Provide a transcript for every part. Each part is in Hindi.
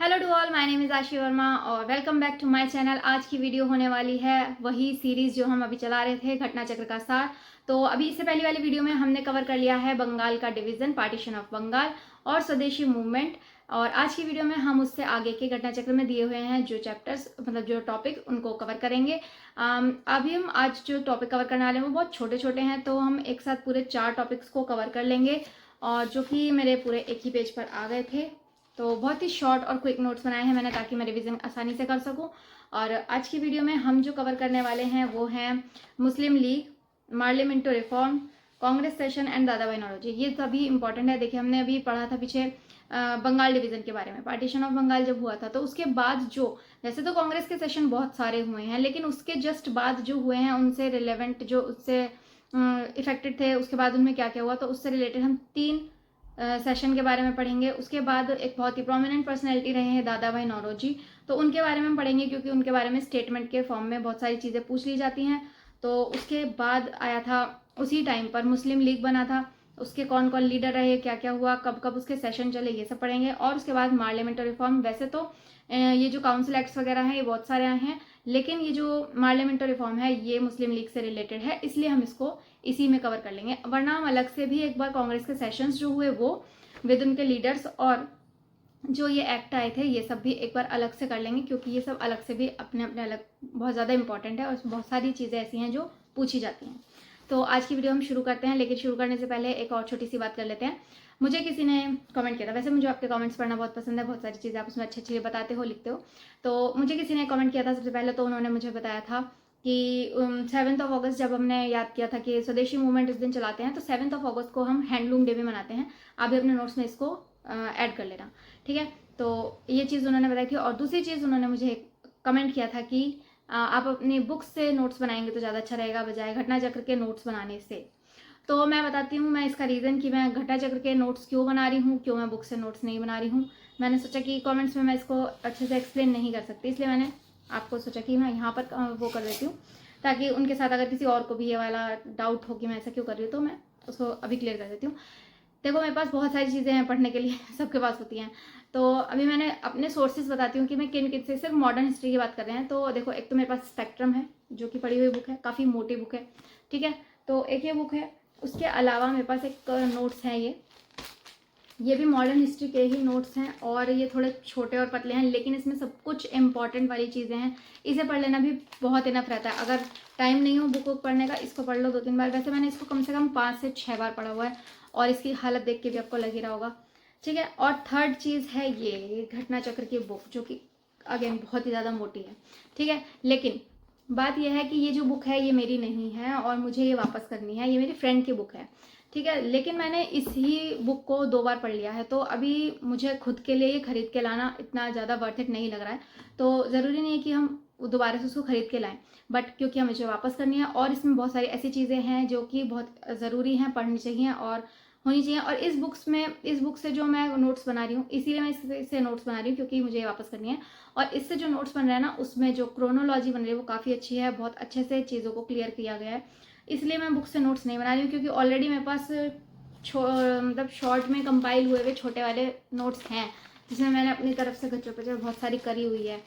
Hello to all, my name is Ashi Verma और welcome back to my channel. आज की वीडियो होने वाली है वही सीरीज़ जो हम अभी चला रहे थे, घटना चक्र का सार। तो अभी इससे पहली वाली वीडियो में हमने कवर कर लिया है बंगाल का डिवीज़न, पार्टीशन ऑफ बंगाल और स्वदेशी मूवमेंट। और आज की वीडियो में हम उससे आगे के घटना चक्र में दिए हुए हैं जो चैप्टर्स, मतलब जो टॉपिक, उनको कवर करेंगे। अभी हम आज जो टॉपिक कवर करने वाले हैं वो बहुत छोटे छोटे हैं, तो हम एक साथ पूरे 4 टॉपिक्स को कवर कर लेंगे और जो कि मेरे पूरे एक ही पेज पर आ गए थे। तो बहुत ही शॉर्ट और क्विक नोट्स बनाए हैं मैंने ताकि मैं रिवीजन आसानी से कर सकूं। और आज की वीडियो में हम जो कवर करने वाले हैं वो हैं Muslim League, parliamentary reform, Congress session and Dadabhai Naoroji. ये सभी इंपॉर्टेंट है। देखिए, हमने अभी पढ़ा था पीछे बंगाल डिवीजन के बारे में, पार्टीशन ऑफ बंगाल जब हुआ था तो उसके बाद जो, वैसे तो कांग्रेस के सेशन बहुत सारे हुए हैं लेकिन उसके जस्ट बाद जो हुए हैं उनसे रिलेवेंट, जो उससे इफेक्टेड थे, उसके बाद उनमें क्या क्या हुआ, तो उससे रिलेटेड हम 3 सेशन के बारे में पढ़ेंगे। उसके बाद एक बहुत ही प्रोमिनेंट पर्सनैलिटी रहे हैं दादा भाई नौरोजी, तो उनके बारे में हम पढ़ेंगे क्योंकि उनके बारे में स्टेटमेंट के फॉर्म में बहुत सारी चीज़ें पूछ ली जाती हैं। तो उसके बाद आया था, उसी टाइम पर मुस्लिम लीग बना था, उसके कौन कौन लीडर रहे, क्या क्या हुआ, कब कब उसके सेशन चले, ये सब पढ़ेंगे। और उसके बाद पार्लियामेंटरी रिफॉर्म। वैसे तो ये जो काउंसिल एक्ट्स वगैरह हैं ये बहुत सारे आए हैं, लेकिन ये जो पार्लियामेंटरी रिफॉर्म है ये मुस्लिम लीग से रिलेटेड है, इसलिए हम इसको इसी में कवर कर लेंगे। वरना हम अलग से भी एक बार कांग्रेस के सेशंस जो हुए वो विद उनके लीडर्स और जो ये एक्ट आए थे ये सब भी एक बार अलग से कर लेंगे, क्योंकि ये सब अलग से भी अपने अपने अलग बहुत ज़्यादा इंपॉर्टेंट है और बहुत सारी चीज़ें ऐसी हैं जो पूछी जाती हैं। तो आज की वीडियो हम शुरू करते हैं, लेकिन शुरू करने से पहले एक और छोटी सी बात कर लेते हैं। मुझे किसी ने कमेंट किया था, वैसे मुझे आपके कमेंट्स पढ़ना बहुत पसंद है, बहुत सारी चीज़ें आप उसमें अच्छी अच्छी बताते हो, लिखते हो। तो मुझे किसी ने कमेंट किया था सबसे पहले, तो उन्होंने मुझे बताया था कि 7 अगस्त जब हमने याद किया था कि स्वदेशी मूवमेंट इस दिन चलाते हैं, तो 7 अगस्त को हम हैंडलूम डे भी मनाते हैं। आप भी अपने नोट्स में इसको ऐड कर लेना, ठीक है। तो ये चीज़ उन्होंने बताई थी। और दूसरी चीज़ उन्होंने मुझे कमेंट किया था कि आप अपनी बुक्स से नोट्स बनाएंगे तो ज़्यादा अच्छा रहेगा बजाय घटना चक्र के नोट्स बनाने से। तो मैं बताती हूँ मैं इसका रीज़न कि मैं घटना चक्र के नोट्स क्यों बना रही हूँ, क्यों मैं बुक से नोट्स नहीं बना रही हूँ। मैंने सोचा कि कमेंट्स में मैं इसको अच्छे से एक्सप्लेन नहीं कर सकती, इसलिए मैंने आपको सोचा कि मैं यहाँ पर वो कर देती हूँ, ताकि उनके साथ अगर किसी और को भी ये वाला डाउट हो कि मैं ऐसा क्यों कर रही हूँ तो मैं उसको अभी क्लियर कर देती हूँ। देखो, मेरे पास बहुत सारी चीज़ें हैं पढ़ने के लिए सबके पास होती हैं। तो अभी मैंने अपने सोर्सेज बताती हूँ कि मैं किन किन से, सिर्फ मॉडर्न हिस्ट्री की बात कर रहे हैं। तो देखो, एक तो मेरे पास स्पेक्ट्रम है जो कि पढ़ी हुई बुक है, काफ़ी मोटी बुक है, ठीक है। तो एक ये बुक है, उसके अलावा मेरे पास एक नोट्स हैं, ये भी मॉडर्न हिस्ट्री के ही नोट्स हैं और ये थोड़े छोटे और पतले हैं, लेकिन इसमें सब कुछ इंपॉर्टेंट वाली चीज़ें हैं। इसे पढ़ लेना भी बहुत इनफ रहता है। अगर टाइम नहीं हो बुक पढ़ने का, इसको पढ़ लो 2-3 बार। वैसे मैंने इसको कम से कम 5 से 6 बार पढ़ा हुआ है और इसकी हालत देख के भी आपको लग ही रहा होगा, ठीक है। और थर्ड चीज़ है ये घटना चक्र की बुक, जो कि अगेन बहुत ही ज़्यादा मोटी है, ठीक है। लेकिन बात यह है कि ये जो बुक है ये मेरी नहीं है और मुझे ये वापस करनी है, ये मेरी फ्रेंड की बुक है, ठीक है। लेकिन मैंने इसी बुक को 2 बार पढ़ लिया है, तो अभी मुझे खुद के लिए ये खरीद के लाना इतना ज़्यादा वर्थ इट नहीं लग रहा है। तो ज़रूरी नहीं है कि हम दोबारा से उसको खरीद के लाएं, बट क्योंकि हमें मुझे वापस करनी है और इसमें बहुत सारी ऐसी चीज़ें हैं जो कि बहुत ज़रूरी हैं, पढ़नी चाहिए और होनी चाहिए। और इस बुक से जो मैं नोट्स बना रही हूँ, इसीलिए मैं इससे नोट्स बना रही हूँ क्योंकि मुझे वापस करनी है। और इससे जो नोट्स बन रहा है ना, उसमें जो क्रोनोलॉजी बन रही है वो काफ़ी अच्छी है, बहुत अच्छे से चीज़ों को क्लियर किया गया है। इसलिए मैं बुक से नोट्स नहीं बना रही हूँ, क्योंकि ऑलरेडी मेरे पास मतलब शॉर्ट में कंपाइल हुए हुए छोटे वाले नोट्स हैं, जिसमें मैंने अपनी तरफ से खच्चर पचर बहुत सारी करी हुई है,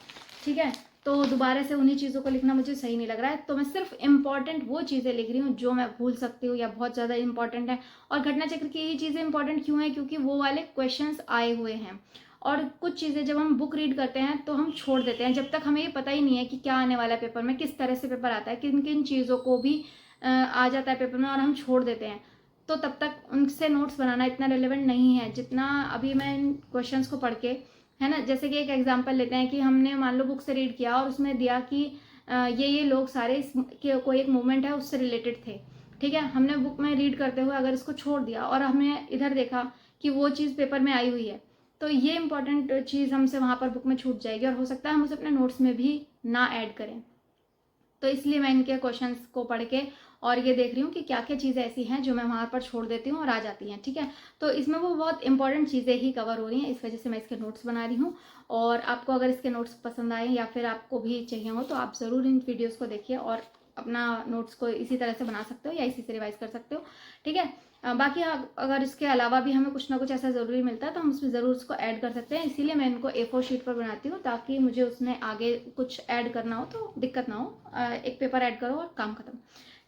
ठीक है। तो दोबारा से उन्हीं चीज़ों को लिखना मुझे सही नहीं लग रहा है, तो मैं सिर्फ इंपॉर्टेंट वो चीज़ें लिख रही हूँ जो मैं भूल सकती हूँ या बहुत ज़्यादा इंपॉर्टेंट है। और घटना चक्र की ये चीज़ें इंपॉर्टेंट क्यों है, क्योंकि वो वाले क्वेश्चंस आए हुए हैं। और कुछ चीज़ें जब हम बुक रीड करते हैं तो हम छोड़ देते हैं, जब तक हमें ये पता ही नहीं है कि क्या आने वाला है पेपर में, किस तरह से पेपर आता है, किन किन चीज़ों को भी आ जाता है पेपर में और हम छोड़ देते हैं, तो तब तक उनसे नोट्स बनाना इतना रिलेवेंट नहीं है जितना अभी मैं इन क्वेश्चंस को पढ़ के, है ना। जैसे कि एक एग्जांपल लेते हैं कि हमने मान लो बुक से रीड किया और उसमें दिया कि ये लोग सारे कोई एक मूवमेंट है उससे रिलेटेड थे, ठीक है। हमने बुक में रीड करते हुए अगर इसको छोड़ दिया और हमने इधर देखा कि वो चीज़ पेपर में आई हुई है, तो ये इंपॉर्टेंट चीज़ हमसे वहाँ पर बुक में छूट जाएगी और हो सकता है हम उसे अपने नोट्स में भी ना ऐड करें। तो इसलिए मैं इनके क्वेश्चंस को पढ़ के और ये देख रही हूँ कि क्या क्या चीज़ें ऐसी हैं जो मैं वहाँ पर छोड़ देती हूँ और आ जाती हैं, ठीक है। तो इसमें वो बहुत इंपॉर्टेंट चीज़ें ही कवर हो रही हैं, इस वजह से मैं इसके नोट्स बना रही हूँ। और आपको अगर इसके नोट्स पसंद आए या फिर आपको भी चाहिए हो तो आप ज़रूर इन वीडियोज़ को देखिए और अपना नोट्स को इसी तरह से बना सकते हो या इसी से रिवाइज कर सकते हो, ठीक है। बाकी अगर इसके अलावा भी हमें कुछ ना कुछ ऐसा ज़रूरी मिलता है तो हम उसमें ज़रूर उसको ऐड कर सकते हैं। इसीलिए मैं इनको A4 शीट पर बनाती हूँ ताकि मुझे उसमें आगे कुछ ऐड करना हो तो दिक्कत ना हो, एक पेपर ऐड करो और काम खत्म,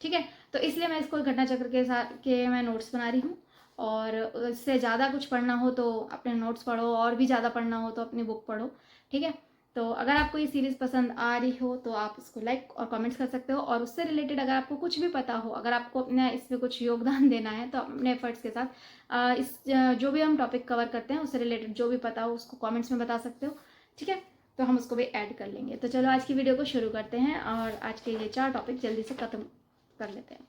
ठीक है। तो इसलिए मैं इसको घटना चक्र के साथ के मैं नोट्स बना रही हूँ। और इससे ज़्यादा कुछ पढ़ना हो तो अपने नोट्स पढ़ो, और भी ज़्यादा पढ़ना हो तो अपनी बुक पढ़ो, ठीक है। तो अगर आपको ये सीरीज़ पसंद आ रही हो तो आप इसको लाइक और कमेंट्स कर सकते हो। और उससे रिलेटेड अगर आपको कुछ भी पता हो, अगर आपको अपने इसमें कुछ योगदान देना है तो अपने एफर्ट्स के साथ जो भी हम टॉपिक कवर करते हैं उससे रिलेटेड जो भी पता हो उसको कमेंट्स में बता सकते हो, ठीक है। तो हम उसको भी ऐड कर लेंगे। तो चलो आज की वीडियो को शुरू करते हैं और आज के ये 4 टॉपिक जल्दी से ख़त्म कर लेते हैं।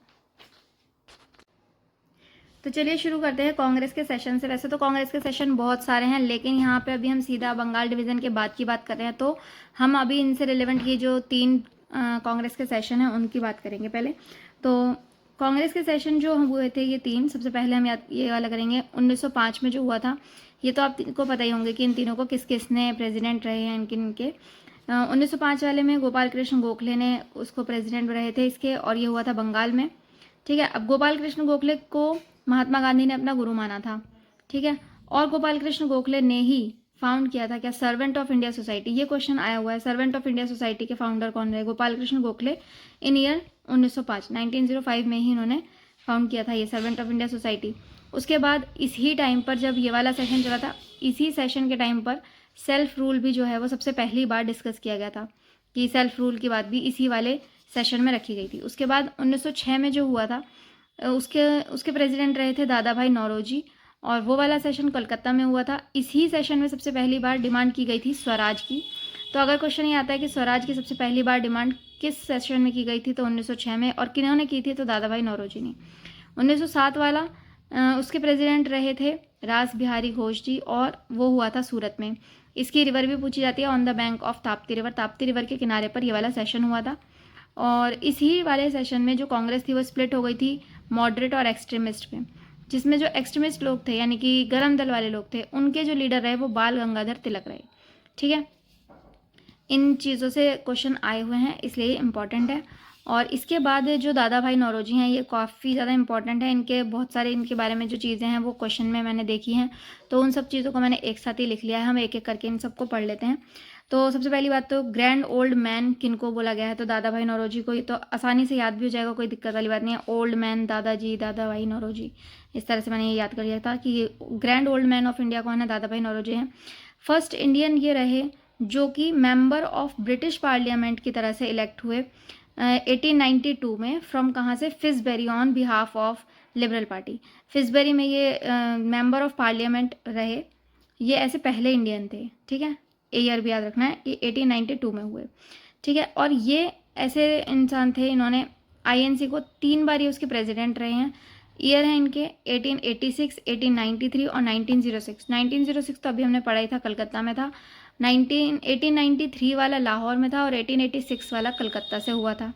तो चलिए शुरू करते हैं कांग्रेस के सेशन से। वैसे तो कांग्रेस के सेशन बहुत सारे हैं, लेकिन यहाँ पे अभी हम सीधा बंगाल डिवीज़न के बाद की बात कर रहे हैं, तो हम अभी इनसे रिलेवेंट ये जो 3 कांग्रेस के सेशन हैं उनकी बात करेंगे पहले। तो कांग्रेस के सेशन जो हुए थे ये 3, सबसे पहले हम ये वाला करेंगे 1905 में जो हुआ था। ये तो आपको पता ही होंगे कि इन तीनों को किस किसने प्रेजिडेंट रहे हैं इनके 1905 वाले में गोपाल कृष्ण गोखले ने उसको प्रेजिडेंट रहे थे इसके, और ये हुआ था बंगाल में, ठीक है। अब गोपाल कृष्ण गोखले को महात्मा गांधी ने अपना गुरु माना था, ठीक है। और गोपाल कृष्ण गोखले ने ही फाउंड किया था क्या सर्वेंट ऑफ इंडिया सोसाइटी। ये क्वेश्चन आया हुआ है, सर्वेंट ऑफ इंडिया सोसाइटी के फाउंडर कौन रहे? गोपाल कृष्ण गोखले इन ईयर 1905 में ही इन्होंने फाउंड किया था ये सर्वेंट ऑफ इंडिया सोसाइटी। उसके बाद इसी टाइम पर जब ये वाला सेशन चला था, इसी सेशन के टाइम पर सेल्फ रूल भी जो है वो सबसे पहली बार डिस्कस किया गया था कि सेल्फ रूल की बात भी इसी वाले सेशन में रखी गई थी। उसके बाद 1906 में जो हुआ था उसके प्रेसिडेंट रहे थे दादा भाई नौरोजी, और वो वाला सेशन कलकत्ता में हुआ था। इसी सेशन में सबसे पहली बार डिमांड की गई थी स्वराज की। तो अगर क्वेश्चन ये आता है कि स्वराज की सबसे पहली बार डिमांड किस सेशन में की गई थी, तो 1906 में, और किन्होंने की थी, तो दादा भाई नौरोजी ने। 1907 वाला उसके प्रेसिडेंट रहे थे रास बिहारी घोष जी, और वो हुआ था सूरत में। इसकी रिवर भी पूछी जाती है, on the bank of Tapti river, Tapti river के किनारे पर ये वाला सेशन हुआ था। और इसी वाले सेशन में जो कांग्रेस थी वो स्प्लिट हो गई थी मॉडरेट और एक्सट्रीमिस्ट में, जिसमें जो एक्सट्रीमिस्ट लोग थे यानी कि गरम दल वाले लोग थे, उनके जो लीडर रहे वो बाल गंगाधर तिलक रहे, ठीक है। इन चीज़ों से क्वेश्चन आए हुए हैं इसलिए इम्पॉर्टेंट है। और इसके बाद जो दादा भाई नौरोजी हैं ये काफ़ी ज़्यादा इंपॉर्टेंट है। इनके बहुत सारे इनके बारे में जो चीज़ें हैं वो क्वेश्चन में मैंने देखी हैं, तो उन सब चीज़ों को मैंने एक साथ ही लिख लिया है। हम एक एक करके इन सबको पढ़ लेते हैं। तो सबसे पहली बात तो ग्रैंड ओल्ड मैन किनको बोला गया है, तो दादा भाई नौरोजी को। ये तो आसानी से याद भी हो जाएगा, कोई दिक्कत वाली बात नहीं है। ओल्ड मैन दादाजी, दादा भाई नौरोजी, इस तरह से मैंने ये याद कर लिया था कि grand old man of India कौन है, दादा भाई नौरोजी हैं। फर्स्ट इंडियन ये रहे जो कि मेंबर ऑफ ब्रिटिश पार्लियामेंट की तरह से इलेक्ट हुए 1892 में। फ्रॉम कहाँ से? Finsbury, on behalf of liberal party. Finsbury में ये मेंबर ऑफ पार्लियामेंट रहे। ये ऐसे पहले इंडियन थे, ठीक है। ईयर भी याद रखना है, ये 1892 में हुए, ठीक है। और ये ऐसे इंसान थे, इन्होंने INC को 3 बार ये उसके प्रेसिडेंट रहे हैं। ईयर है इनके 1886, 1893 और 1906। 1906 तो अभी हमने पढ़ा ही था, कलकत्ता में था। 1893 वाला लाहौर में था और 1886 वाला कलकत्ता से हुआ था,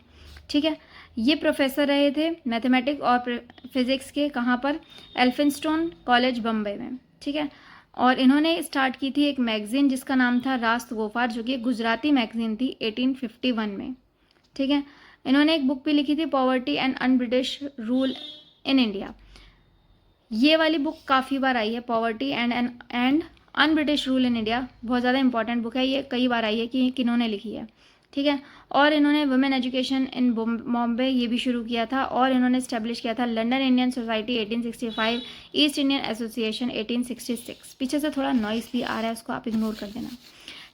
ठीक है। ये प्रोफेसर रहे थे मैथमेटिक्स और फिज़िक्स के, कहाँ पर? एल्फिंस्टोन कॉलेज बम्बई में, ठीक है। और इन्होंने स्टार्ट की थी एक मैगज़ीन जिसका नाम था रास्त गोफार, जो कि गुजराती मैगज़ीन थी 1851 में, ठीक है। इन्होंने एक बुक भी लिखी थी poverty and un British rule in India. ये वाली बुक काफ़ी बार आई है, poverty and un British rule in India, बहुत ज़्यादा इंपॉर्टेंट बुक है। ये कई बार आई है कि किन्होंने लिखी है, ठीक है। और इन्होंने वुमेन एजुकेशन इन बॉम्बे ये भी शुरू किया था। और इन्होंने इस्टेब्लिश किया था London Indian society 1865, east Indian association 1866। पीछे से थोड़ा नॉइस भी आ रहा है, उसको आप इग्नोर कर देना,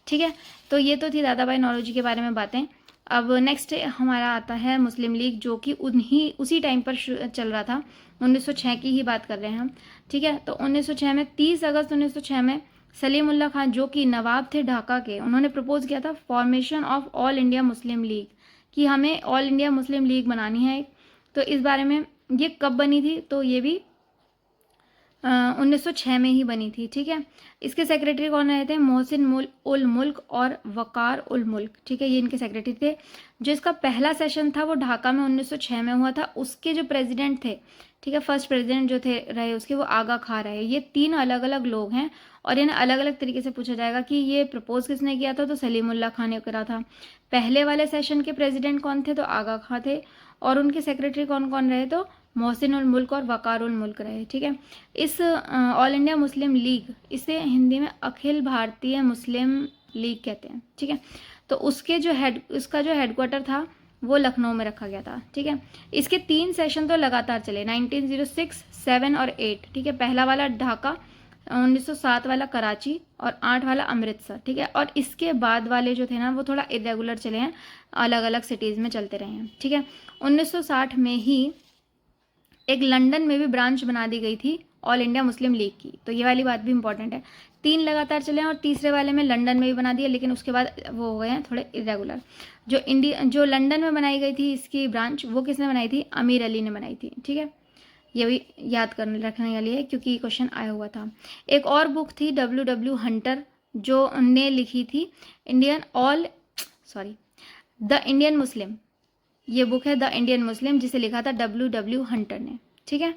ठीक है। तो ये तो थी दादा भाई नौरोजी के बारे में बातें। अब नेक्स्ट हमारा आता है मुस्लिम लीग, जो कि उसी टाइम पर चल रहा था। 1906 की ही बात कर रहे हैं हम, ठीक है। तो 1906 में 30 अगस्त 1906 में सलीमुल्लाह खान, जो कि नवाब थे ढाका के, उन्होंने प्रपोज किया था formation of all India Muslim league, कि हमें ऑल इंडिया मुस्लिम लीग बनानी है। तो इस बारे में ये कब बनी थी, तो ये भी 1906 में ही बनी थी, ठीक है। इसके सेक्रेटरी कौन रहे थे? मोहसिन उल मुल्क और वकार उल मुल्क, ठीक है। ये इनके सेक्रेटरी थे। जो इसका पहला सेशन था वो ढाका में 1906 में हुआ था। उसके जो प्रेसिडेंट थे, ठीक है, फर्स्ट प्रेसिडेंट जो थे रहे उसके, वो आगा खां रहे। ये 3 अलग अलग लोग हैं और इन्हें अलग अलग तरीके से पूछा जाएगा कि ये प्रपोज किसने किया था, तो सलीमुल्लाह खान ने करा था। पहले वाले सेशन के प्रेसिडेंट कौन थे, तो आगा खां थे। और उनके सेक्रेटरी कौन कौन रहे, तो मोहसिन उल मुल्क और वकार उल मुल्क रहे। ठीक है। इस ऑल इंडिया मुस्लिम लीग, इसे हिंदी में अखिल भारतीय मुस्लिम लीग कहते हैं। ठीक है। तो उसका जो हेडक्वार्टर था वो लखनऊ में रखा गया था। ठीक है। इसके 3 सेशन तो लगातार चले, 1906, 7 और 8। ठीक है। पहला वाला ढाका, 1907 वाला कराची और 8 वाला अमृतसर। ठीक है। और इसके बाद वाले जो थे ना वो थोड़ा इरेगुलर चले हैं, अलग अलग सिटीज़ में चलते रहे हैं। ठीक है। 1960 में ही एक लंदन में भी ब्रांच बना दी गई थी ऑल इंडिया मुस्लिम लीग की, तो ये वाली बात भी इंपॉर्टेंट है। 3 लगातार चले हैं और तीसरे वाले में लंदन में भी बना दिया, लेकिन उसके बाद वो हो गए हैं थोड़े इरेगुलर। जो लंदन में बनाई गई थी इसकी ब्रांच, वो किसने बनाई थी, अमीर अली ने बनाई थी। ठीक है। ये भी याद करने रखने वाली है क्योंकि क्वेश्चन आया हुआ था। एक और बुक थी W हंटर जो ने लिखी थी, द इंडियन मुस्लिम। ये बुक है द इंडियन मुस्लिम, जिसे लिखा था W हंटर ने। ठीक है।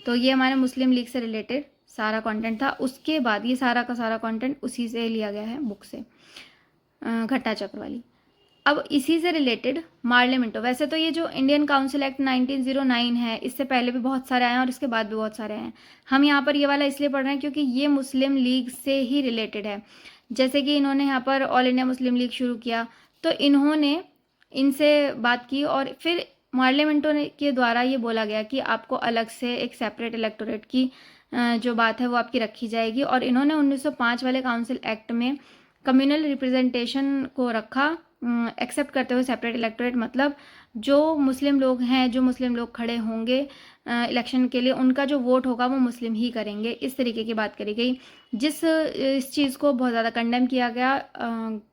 तो ये हमारे मुस्लिम लीग से रिलेटेड सारा कंटेंट था। उसके बाद ये सारा का सारा कंटेंट उसी से लिया गया है, बुक से, घटना चक्र वाली। अब इसी से रिलेटेड मार्ले मिंटो, वैसे तो ये जो इंडियन काउंसिल एक्ट 1909 है, इससे पहले भी बहुत सारे आए हैं और इसके बाद भी बहुत सारे हैं। हम यहाँ पर ये वाला इसलिए पढ़ रहे हैं क्योंकि ये मुस्लिम लीग से ही रिलेटेड है। जैसे कि इन्होंने यहाँ पर ऑल इंडिया मुस्लिम लीग शुरू किया, तो इन्होंने इनसे बात की और फिर मार्ले मिंटो के द्वारा ये बोला गया कि आपको अलग से एक सेपरेट इलेक्टोरेट की जो बात है वो आपकी रखी जाएगी। और इन्होंने 1905 वाले काउंसिल एक्ट में कम्युनल रिप्रेजेंटेशन को रखा, एक्सेप्ट करते हुए सेपरेट इलेक्टोरेट, मतलब जो मुस्लिम लोग हैं, जो मुस्लिम लोग खड़े होंगे इलेक्शन के लिए, उनका जो वोट होगा वो मुस्लिम ही करेंगे, इस तरीके की बात करी गई। इस चीज़ को बहुत ज़्यादा कंडेम किया गया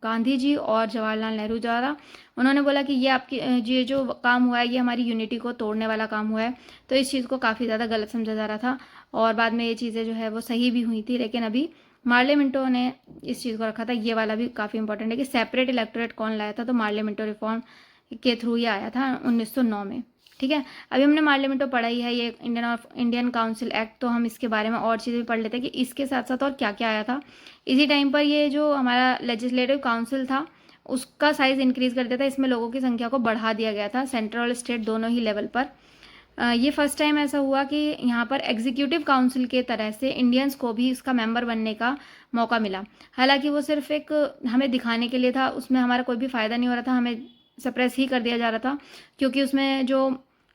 गांधी जी और जवाहरलाल नेहरू द्वारा। उन्होंने बोला कि ये जो काम हुआ है ये हमारी यूनिटी को तोड़ने वाला काम हुआ है। तो इस चीज़ को काफ़ी ज़्यादा गलत समझा जा रहा था और बाद में ये चीज़ें जो है वो सही भी हुई थी। लेकिन अभी मार्ले मिंटो ने इस चीज़ को रखा था। ये वाला भी काफ़ी इंपॉर्टेंट है कि सेपरेट इलेक्टोरेट कौन लाया था, तो मार्ले मिंटो रिफॉर्म के थ्रू ये आया था 1909 में। ठीक है। अभी हमने मार्ले मिंटो पढ़ा ही है, ये इंडियन काउंसिल एक्ट, तो हम इसके बारे में और चीज़ें भी पढ़ लेते हैं कि इसके साथ साथ और क्या क्या आया था। इसी टाइम पर ये जो हमारा लेजिस्लेटिव काउंसिल था उसका साइज़ इंक्रीज़ कर दिया था, इसमें लोगों की संख्या को बढ़ा दिया गया था, सेंट्रल और स्टेट दोनों ही लेवल पर। ये फर्स्ट टाइम ऐसा हुआ कि यहाँ पर एग्जीक्यूटिव काउंसिल के तरह से इंडियंस को भी इसका मेंबर बनने का मौका मिला। हालांकि वो सिर्फ एक हमें दिखाने के लिए था, उसमें हमारा कोई भी फ़ायदा नहीं हो रहा था, हमें सप्रेस ही कर दिया जा रहा था क्योंकि उसमें जो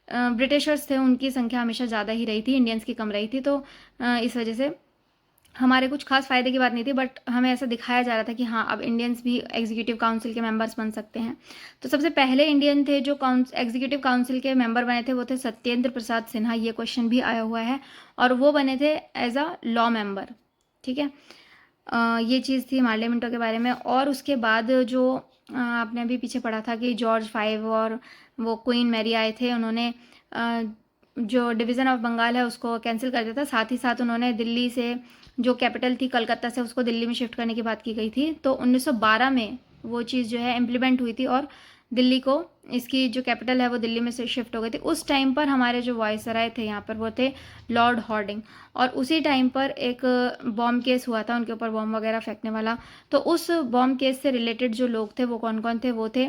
ब्रिटिशर्स थे उनकी संख्या हमेशा ज़्यादा ही रही थी, इंडियंस की कम रही थी। तो इस वजह से हमारे कुछ खास फ़ायदे की बात नहीं थी, बट हमें ऐसा दिखाया जा रहा था कि हाँ अब इंडियंस भी एग्जीक्यूटिव काउंसिल के मेंबर्स बन सकते हैं। तो सबसे पहले इंडियन थे जो एग्जीक्यूटिव काउंसिल के मेंबर बने थे वो थे सत्येंद्र प्रसाद सिन्हा। ये क्वेश्चन भी आया हुआ है और वो बने थे एज अ लॉ मेंबर। ठीक है। ये चीज़ थी मार्ले मिंटो के बारे में। और उसके बाद जो आपने अभी पीछे पढ़ा था कि जॉर्ज 5 और वो क्वीन मैरी आए थे, उन्होंने जो डिवीज़न ऑफ बंगाल है उसको कैंसिल कर दिया था। साथ ही साथ उन्होंने दिल्ली से जो कैपिटल थी कलकत्ता से, उसको दिल्ली में शिफ्ट करने की बात की गई थी। तो 1912 में वो चीज़ जो है इम्प्लीमेंट हुई थी और दिल्ली को, इसकी जो कैपिटल है वो दिल्ली में से शिफ्ट हो गई थी। उस टाइम पर हमारे जो वायसराय थे यहाँ पर वो थे लॉर्ड हॉर्डिंग, और उसी टाइम पर एक बॉम्ब केस हुआ था उनके ऊपर, बॉम्ब वगैरह फेंकने वाला। तो उस बॉम्ब केस से रिलेटेड जो लोग थे वो कौन कौन थे, वो थे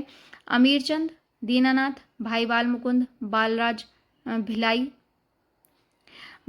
अमीर चंद, दीनानाथ, भाई बाल मुकुंद, बालराज भिलाई,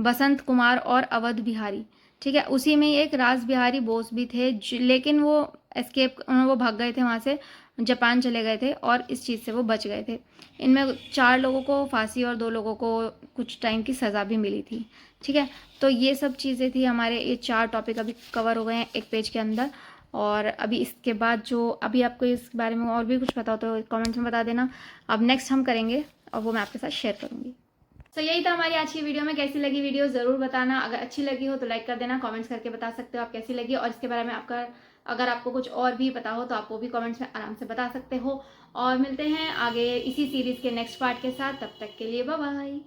बसंत कुमार और अवध बिहारी। ठीक है। उसी में एक रास बिहारी बोस भी थे, लेकिन वो वो भाग गए थे वहाँ से, जापान चले गए थे और इस चीज़ से वो बच गए थे। इनमें 4 लोगों को फांसी और 2 लोगों को कुछ टाइम की सज़ा भी मिली थी। ठीक है। तो ये सब चीज़ें थी हमारे, ये 4 टॉपिक अभी कवर हो गए हैं एक पेज के अंदर। और अभी इसके बाद जो अभी आपको इस बारे में और भी कुछ पता हो तो कमेंट्स में बता देना। अब नेक्स्ट हम करेंगे और वो मैं आपके साथ शेयर करूँगी। तो यही था हमारी आज की वीडियो में। कैसी लगी वीडियो ज़रूर बताना, अगर अच्छी लगी हो तो लाइक कर देना, कमेंट्स करके बता सकते हो आप कैसी लगी, और इसके बारे में अगर आपको कुछ और भी पता हो तो आप वो भी कमेंट्स में आराम से बता सकते हो। और मिलते हैं आगे इसी सीरीज़ के नेक्स्ट पार्ट के साथ, तब तक के लिए बाय बाय।